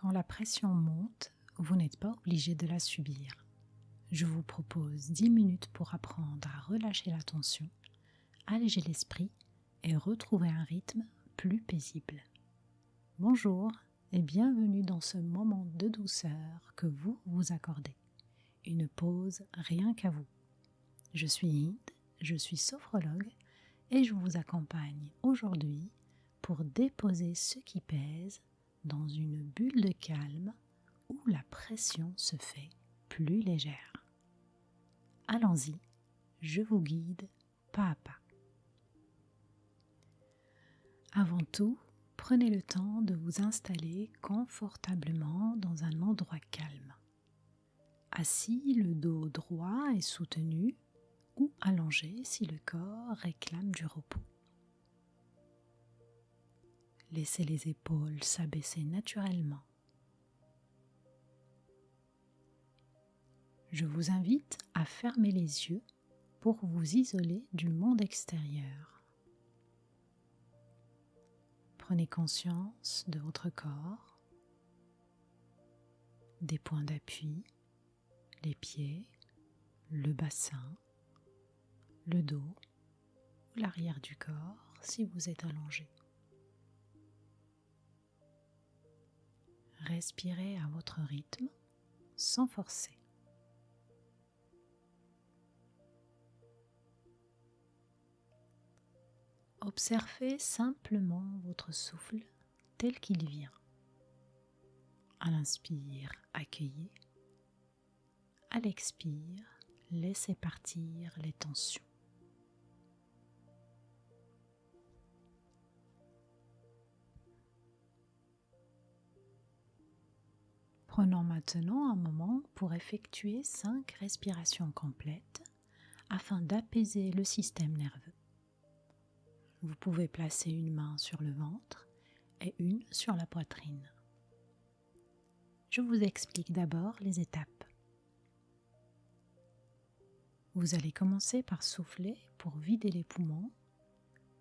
Quand la pression monte, vous n'êtes pas obligé de la subir. Je vous propose 10 minutes pour apprendre à relâcher la tension, alléger l'esprit et retrouver un rythme plus paisible. Bonjour et bienvenue dans ce moment de douceur que vous vous accordez. Une pause rien qu'à vous. Je suis Inde, je suis sophrologue et je vous accompagne aujourd'hui pour déposer ce qui pèse dans une bulle de calme où la pression se fait plus légère. Allons-y, je vous guide pas à pas. Avant tout, prenez le temps de vous installer confortablement dans un endroit calme. Assis, le dos droit et soutenu, ou allongé si le corps réclame du repos. Laissez les épaules s'abaisser naturellement. Je vous invite à fermer les yeux pour vous isoler du monde extérieur. Prenez conscience de votre corps, des points d'appui, les pieds, le bassin, le dos ou l'arrière du corps si vous êtes allongé. Respirez à votre rythme sans forcer. Observez simplement votre souffle tel qu'il vient. À l'inspire, accueillez. À l'expire, laissez partir les tensions. Prenons maintenant un moment pour effectuer 5 respirations complètes afin d'apaiser le système nerveux. Vous pouvez placer une main sur le ventre et une sur la poitrine. Je vous explique d'abord les étapes. Vous allez commencer par souffler pour vider les poumons,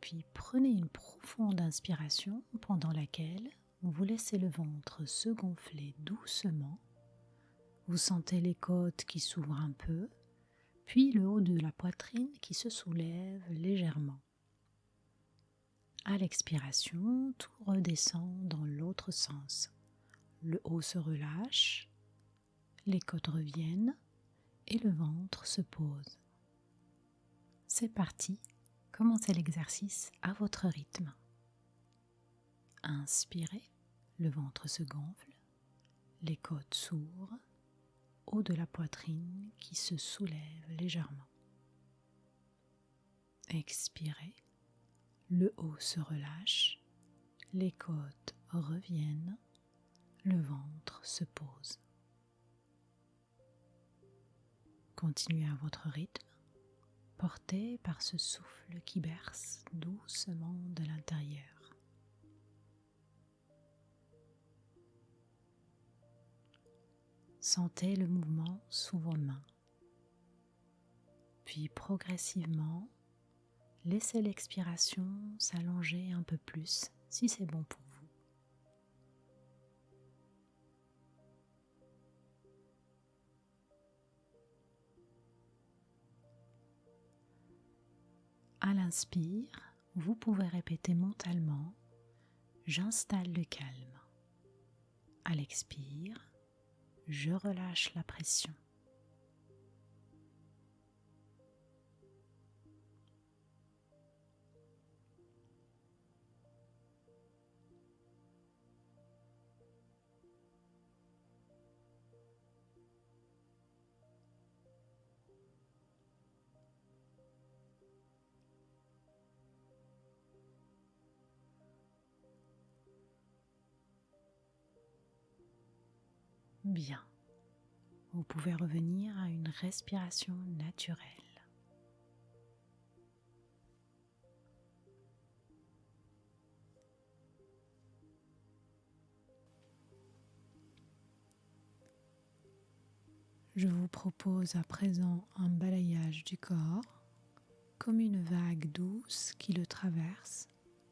puis prenez une profonde inspiration pendant laquelle vous laissez le ventre se gonfler doucement. Vous sentez les côtes qui s'ouvrent un peu, puis le haut de la poitrine qui se soulève légèrement. À l'expiration, tout redescend dans l'autre sens. Le haut se relâche, les côtes reviennent et le ventre se pose. C'est parti, commencez l'exercice à votre rythme. Inspirez, le ventre se gonfle, les côtes s'ouvrent, haut de la poitrine qui se soulève légèrement. Expirez, le haut se relâche, les côtes reviennent, le ventre se pose. Continuez à votre rythme, porté par ce souffle qui berce doucement de l'intérieur. Sentez le mouvement sous vos mains. Puis progressivement, laissez l'expiration s'allonger un peu plus si c'est bon pour vous. À l'inspire, vous pouvez répéter mentalement « J'installe le calme ». À l'expire, je relâche la pression. Bien. Vous pouvez revenir à une respiration naturelle. Je vous propose à présent un balayage du corps, comme une vague douce qui le traverse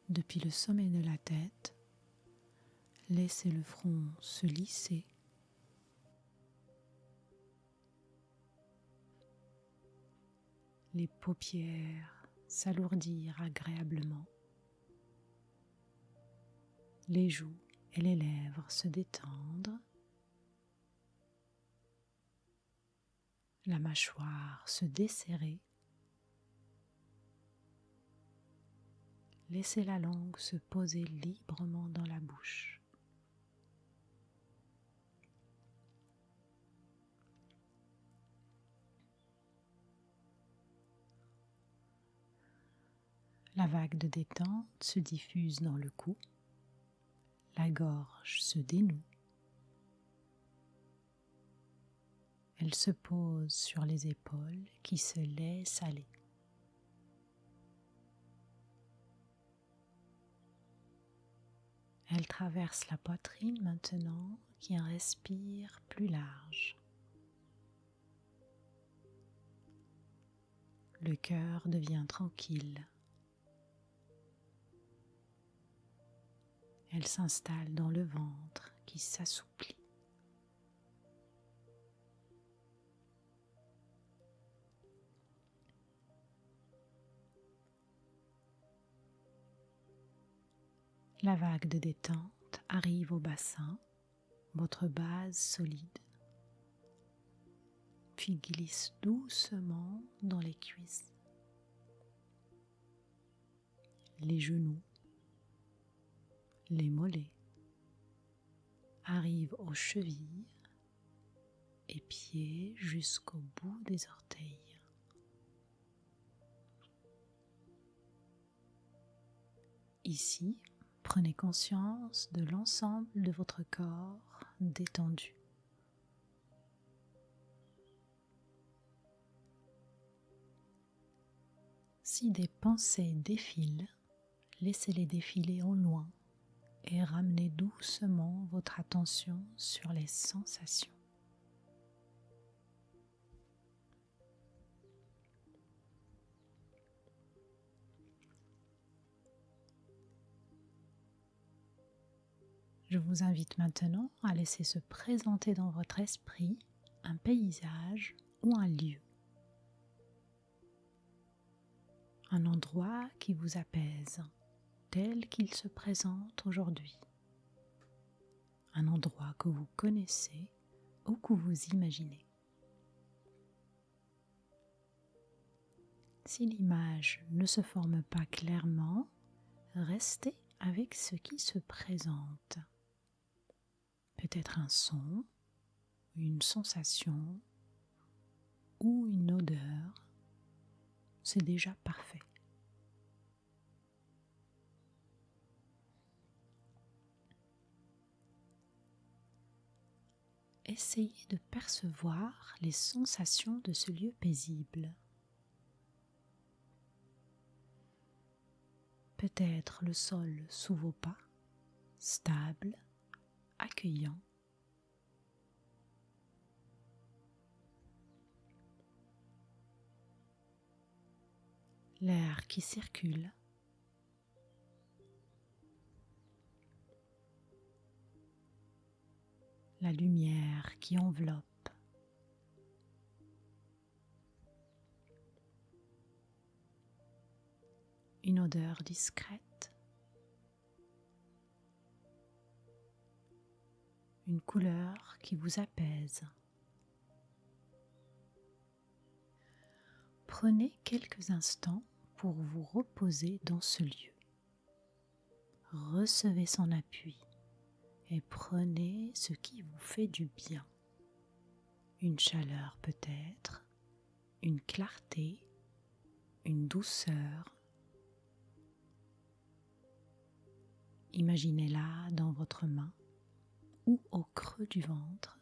depuis le sommet de la tête, Laissez le front se lisser. Les paupières s'alourdir agréablement. Les joues et les lèvres se détendre. La mâchoire se desserrer. Laissez la langue se poser librement dans la bouche. La vague de détente se diffuse dans le cou. La gorge se dénoue. Elle se pose sur les épaules qui se laissent aller. Elle traverse la poitrine maintenant qui respire plus large. Le cœur devient tranquille. Elle s'installe dans le ventre qui s'assouplit. La vague de détente arrive au bassin, votre base solide, puis glisse doucement dans les cuisses, les genoux, les mollets, arrive aux chevilles et pieds jusqu'au bout des orteils. Ici, prenez conscience de l'ensemble de votre corps détendu. Si des pensées défilent, laissez-les défiler au loin et ramenez doucement votre attention sur les sensations. Je vous invite maintenant à laisser se présenter dans votre esprit un paysage ou un lieu. Un endroit qui vous apaise, tel qu'il se présente aujourd'hui. Un endroit que vous connaissez ou que vous imaginez. Si l'image ne se forme pas clairement, restez avec ce qui se présente. Peut-être un son, une sensation ou une odeur, c'est déjà parfait. Essayez de percevoir les sensations de ce lieu paisible. Peut-être le sol sous vos pas, stable, accueillant. L'air qui circule. La lumière qui enveloppe. Une odeur discrète. Une couleur qui vous apaise. Prenez quelques instants pour vous reposer dans ce lieu. Recevez son appui et prenez ce qui vous fait du bien. Une chaleur peut-être, une clarté, une douceur. Imaginez-la dans votre main ou au creux du ventre.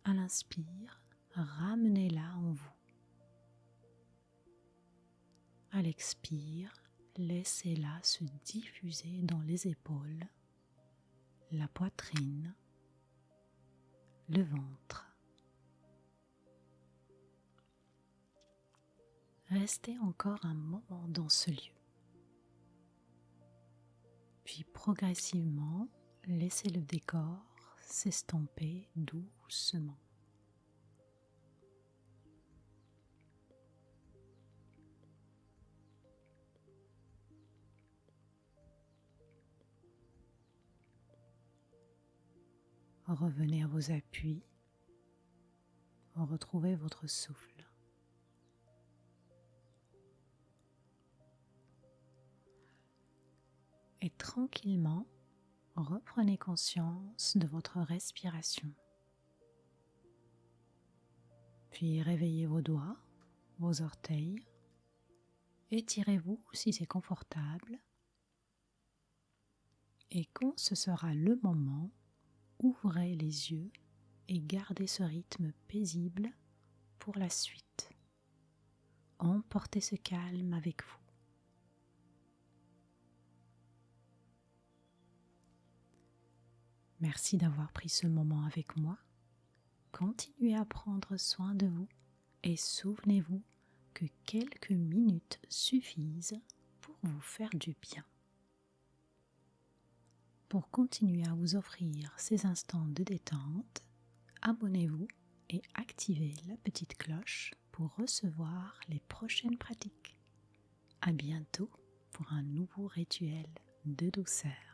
À l'inspire, ramenez-la en vous. À l'expire, laissez-la se diffuser dans les épaules, la poitrine, le ventre. Restez encore un moment dans ce lieu. Puis progressivement, laissez le décor s'estomper doucement. Revenez à vos appuis, retrouvez votre souffle. Et tranquillement, reprenez conscience de votre respiration. Puis réveillez vos doigts, vos orteils, étirez-vous si c'est confortable. Et quand ce sera le moment, ouvrez les yeux et gardez ce rythme paisible pour la suite. Emportez ce calme avec vous. Merci d'avoir pris ce moment avec moi. Continuez à prendre soin de vous et souvenez-vous que quelques minutes suffisent pour vous faire du bien. Pour continuer à vous offrir ces instants de détente, abonnez-vous et activez la petite cloche pour recevoir les prochaines pratiques. À bientôt pour un nouveau rituel de douceur.